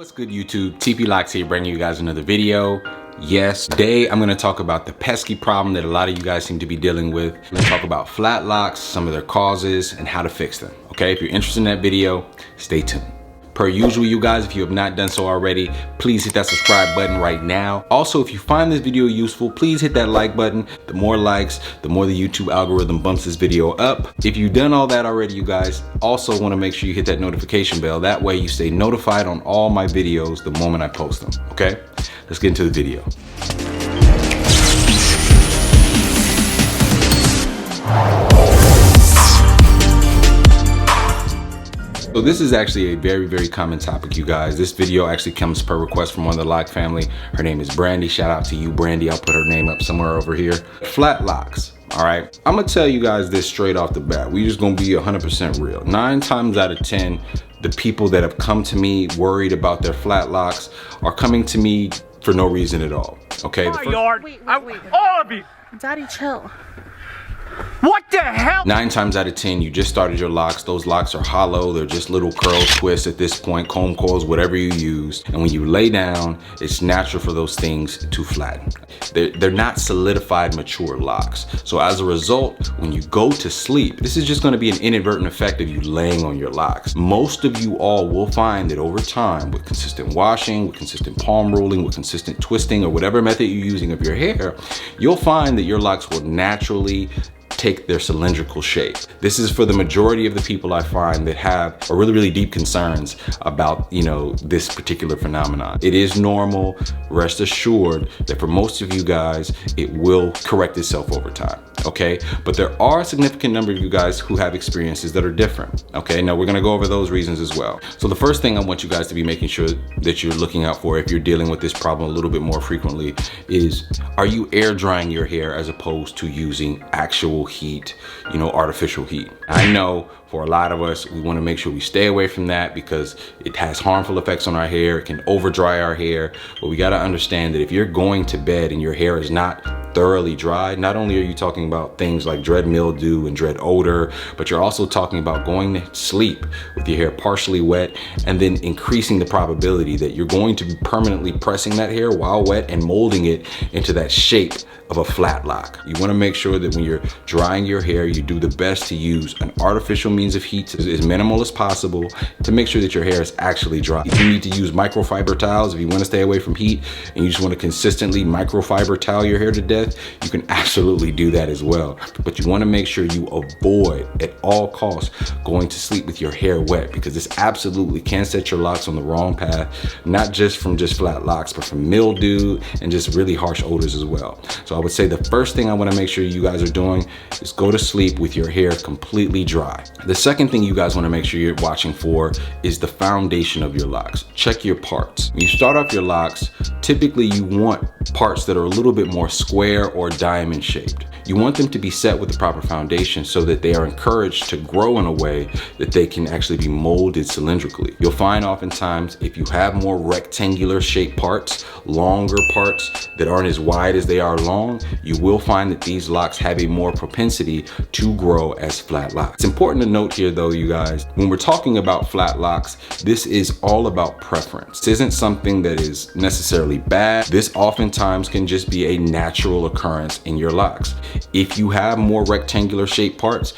What's good, YouTube? TP Locs here, bringing you guys another video. Yes, today I'm going to talk about the pesky problem that a lot of you guys seem to be dealing with. I'm going to talk about flat locks, some of their causes, and how to fix them. Okay, if you're interested in that video, stay tuned. Per usual, you guys, if you have not done so already, please hit that subscribe button right now. Also, if you find this video useful, please hit that like button. The more likes, the more the YouTube algorithm bumps this video up. If you've done all that already, you guys also want to make sure you hit that notification bell. That way you stay notified on all my videos the moment I post them, okay? Let's get into the video. So this is actually a very common topic, you guys. This video actually comes per request from one of the Loc family. Her name is Brandy. Shout out to you, Brandy. I'll put her name up somewhere over here. Flat locks, all right? I'm gonna tell you guys this straight off the bat. We just gonna be 100% real. 9 times out of 10, the people that have come to me worried about their flat locks are coming to me for no reason at all, okay? Wait. All of you! Daddy, chill. What the hell? 9 times out of 10, you just started your locks. Those locks are hollow. They're just little curl twists at this point, comb coils, whatever you use. And when you lay down, it's natural for those things to flatten. They're not solidified, mature locks. So as a result, when you go to sleep, this is just gonna be an inadvertent effect of you laying on your locks. Most of you all will find that over time, with consistent washing, with consistent palm rolling, with consistent twisting, or whatever method you're using of your hair, you'll find that your locks will naturally take their cylindrical shape. This is for the majority of the people I find that have really deep concerns about, this particular phenomenon. It is normal. Rest assured that for most of you guys, it will correct itself over time, okay? But there are a significant number of you guys who have experiences that are different, okay? Now we're gonna go over those reasons as well. So the first thing I want you guys to be making sure that you're looking out for if you're dealing with this problem a little bit more frequently is, are you air drying your hair as opposed to using actual heat, artificial heat? I know for a lot of us, we want to make sure we stay away from that because it has harmful effects on our hair. It can over dry our hair. But we got to understand that if you're going to bed and your hair is not thoroughly dry, not only are you talking about things like dread mildew and dread odor, but you're also talking about going to sleep with your hair partially wet and then increasing the probability that you're going to be permanently pressing that hair while wet and molding it into that shape of a flat lock. You want to make sure that when you're drying your hair, you do the best to use an artificial means of heat as minimal as possible to make sure that your hair is actually dry. If you need to use microfiber towels, if you want to stay away from heat and you just want to consistently microfiber towel your hair to death, you can absolutely do that as well. But you want to make sure you avoid at all costs going to sleep with your hair wet, because this absolutely can set your locks on the wrong path, not just from flat locks, but from mildew and just really harsh odors as well. So I would say the first thing I want to make sure you guys are doing is go to sleep with your hair completely dry. The second thing you guys want to make sure you're watching for is the foundation of your locks. Check your parts. When you start off your locks, typically you want parts that are a little bit more square or diamond shaped. You want them to be set with the proper foundation so that they are encouraged to grow in a way that they can actually be molded cylindrically. You'll find oftentimes if you have more rectangular shaped parts, longer parts that aren't as wide as they are long, you will find that these locks have a more propensity to grow as flat locks. It's important to note here though, you guys, when we're talking about flat locks, this is all about preference. This isn't something that is necessarily bad. This oftentimes can just be a natural occurrence in your locks. If you have more rectangular shaped parts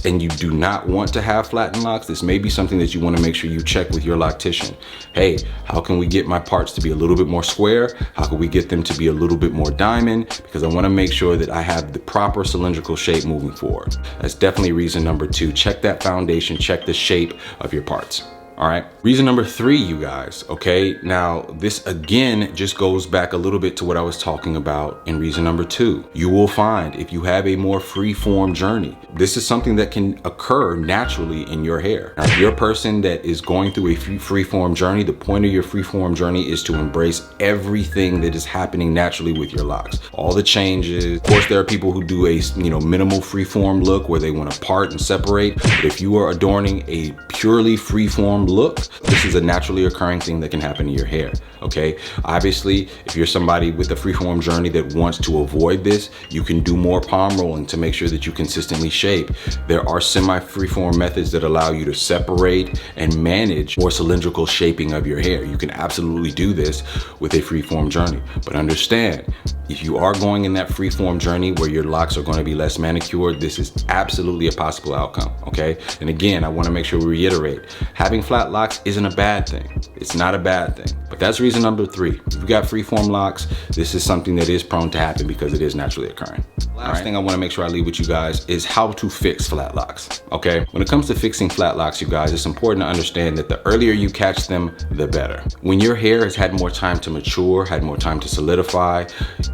and you do not want to have flattened locks, this may be something that you want to make sure you check with your loctician. Hey, how can we get my parts to be a little bit more square? How can we get them to be a little bit more diamond? Because I want to make sure that I have the proper cylindrical shape moving forward. That's definitely reason number 2. Check that foundation, check the shape of your parts. All right. Reason number 3, you guys, okay? Now, this again just goes back a little bit to what I was talking about in reason number 2. You will find if you have a more free-form journey, this is something that can occur naturally in your hair. Now, if you're a person that is going through a free-form journey, the point of your free-form journey is to embrace everything that is happening naturally with your locks. All the changes. Of course, there are people who do a minimal free-form look where they want to part and separate. But if you are adorning a purely free-form look, this is a naturally occurring thing that can happen to your hair, okay? Obviously, if you're somebody with a freeform journey that wants to avoid this, you can do more palm rolling to make sure that you consistently shape. There are semi-freeform methods that allow you to separate and manage more cylindrical shaping of your hair. You can absolutely do this with a freeform journey, but understand, if you are going in that freeform journey where your locks are going to be less manicured, this is absolutely a possible outcome, okay? And again, I want to make sure we reiterate, having flat locks isn't a bad thing. It's not a bad thing, but that's reason number 3. If you got freeform locks, this is something that is prone to happen because it is naturally occurring. Last thing I want to make sure I leave with you guys is how to fix flat locks, okay? When it comes to fixing flat locks, you guys, it's important to understand that the earlier you catch them, the better. When your hair has had more time to mature, had more time to solidify,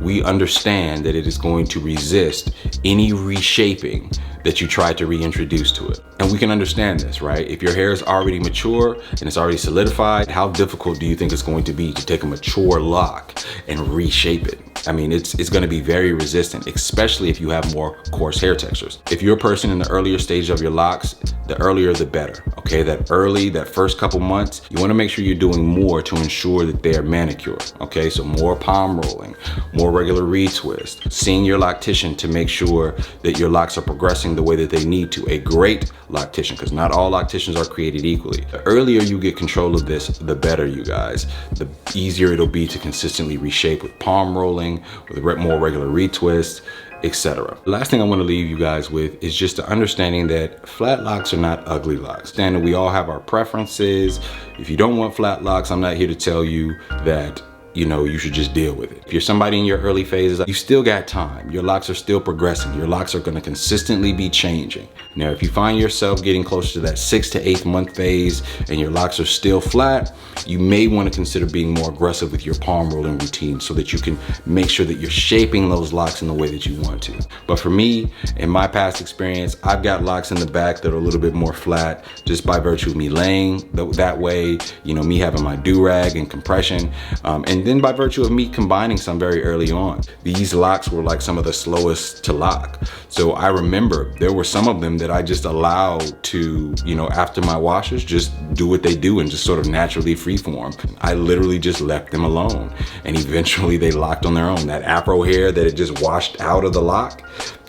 we understand that it is going to resist any reshaping that you try to reintroduce to it. And we can understand this, right? If your hair is already mature and it's already solidified, how difficult do you think it's going to be to take a mature lock and reshape it? I mean, it's going to be very resistant, especially if you have more coarse hair textures. If you're a person in the earlier stage of your locks, the earlier the better, okay? That first couple months, you wanna make sure you're doing more to ensure that they're manicured, okay? So more palm rolling, more regular retwist, seeing your loctician to make sure that your locks are progressing the way that they need to. A great loctician, because not all locticians are created equally. The earlier you get control of this, the better, you guys. The easier it'll be to consistently reshape with palm rolling, with more regular retwist, etc. The last thing I want to leave you guys with is just the understanding that flat locks are not ugly locks. Understand that we all have our preferences. If you don't want flat locks, I'm not here to tell you that you should just deal with it. If you're somebody in your early phases, you still got time. Your locks are still progressing. Your locks are gonna consistently be changing. Now, if you find yourself getting closer to that 6 to 8 month phase and your locks are still flat, you may wanna consider being more aggressive with your palm rolling routine so that you can make sure that you're shaping those locks in the way that you want to. But for me, in my past experience, I've got locks in the back that are a little bit more flat just by virtue of me laying that way, me having my do-rag and compression, and then by virtue of me combining some very early on. These locks were like some of the slowest to lock. So I remember there were some of them that I just allowed to, after my washes, just do what they do and just sort of naturally freeform. I literally just left them alone. And eventually they locked on their own. That afro hair that had just washed out of the lock,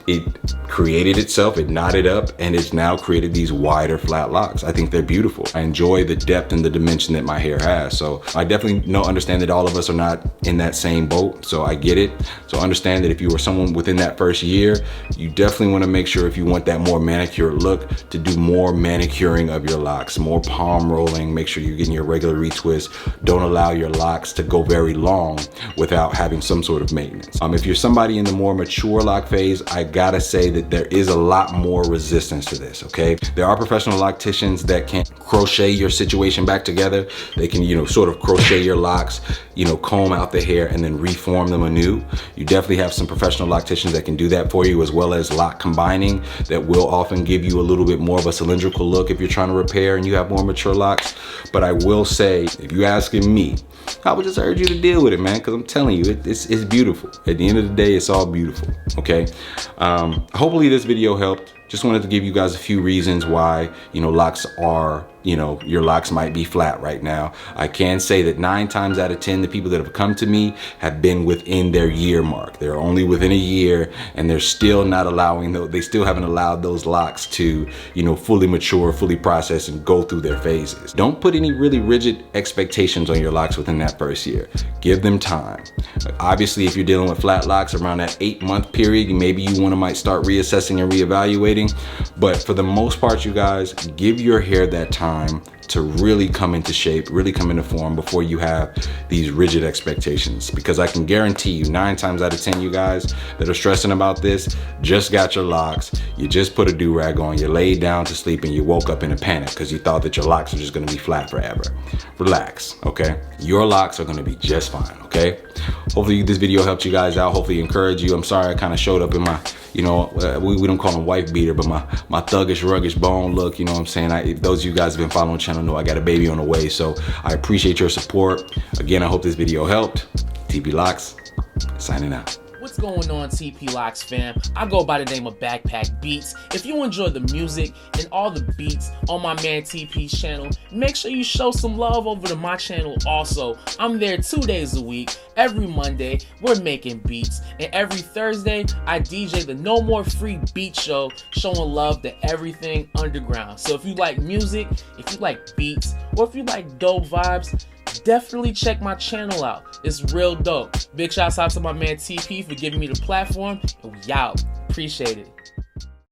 it created itself, it knotted up, and it's now created these wider flat locks. I think they're beautiful. I enjoy the depth and the dimension that my hair has. So I definitely understand that all of us are not in that same boat, so I get it. So understand that if you were someone within that first year, you definitely wanna make sure, if you want that more manicured look, to do more manicuring of your locks, more palm rolling, make sure you're getting your regular retwist. Don't allow your locks to go very long without having some sort of maintenance. If you're somebody in the more mature lock phase, I gotta say that there is a lot more resistance to this, okay? There are professional locticians that can crochet your situation back together. They can, sort of crochet your locks, comb out the hair and then reform them anew. You definitely have some professional locticians that can do that for you, as well as lock combining that will often give you a little bit more of a cylindrical look if you're trying to repair and you have more mature locks. But I will say, if you're asking me, I would just urge you to deal with it, man, because I'm telling you, it's beautiful. At the end of the day, it's all beautiful, okay? Hopefully this video helped. Just wanted to give you guys a few reasons why, locks are, your locks might be flat right now. I can say that 9 times out of 10, the people that have come to me have been within their year mark. They're only within a year and they're still not allowing, they still haven't allowed those locks to, fully mature, fully process and go through their phases. Don't put any really rigid expectations on your locks within that first year. Give them time. Obviously, if you're dealing with flat locks around that 8-month period, maybe you might start reassessing and reevaluating. But for the most part, you guys, give your hair that time to really come into shape, really come into form before you have these rigid expectations. Because I can guarantee you 9 times out of 10, you guys that are stressing about this, just got your locks, you just put a do-rag on, you laid down to sleep and you woke up in a panic because you thought that your locks are just gonna be flat forever. Relax, okay? Your locks are gonna be just fine, okay? Hopefully this video helped you guys out, hopefully encourage you. I'm sorry I kind of showed up in my, we don't call him wife beater, but my thuggish, ruggish bone look, you know what I'm saying? If those of you guys have been following the channel know I got a baby on the way, so I appreciate your support. Again, I hope this video helped. TP Locs, signing out. What's going on, TP Locs fam? I go by the name of Backpack Beatz. If you enjoy the music and all the beats on my man TP's channel, make sure you show some love over to my channel also. I'm there 2 days a week. Every Monday, we're making beats. And every Thursday, I DJ the No More Free Beat Show, showing love to everything underground. So if you like music, if you like beats, or if you like dope vibes, definitely check my channel out. It's real dope. Big shouts out to my man TP for giving me the platform, and we out. Appreciate it.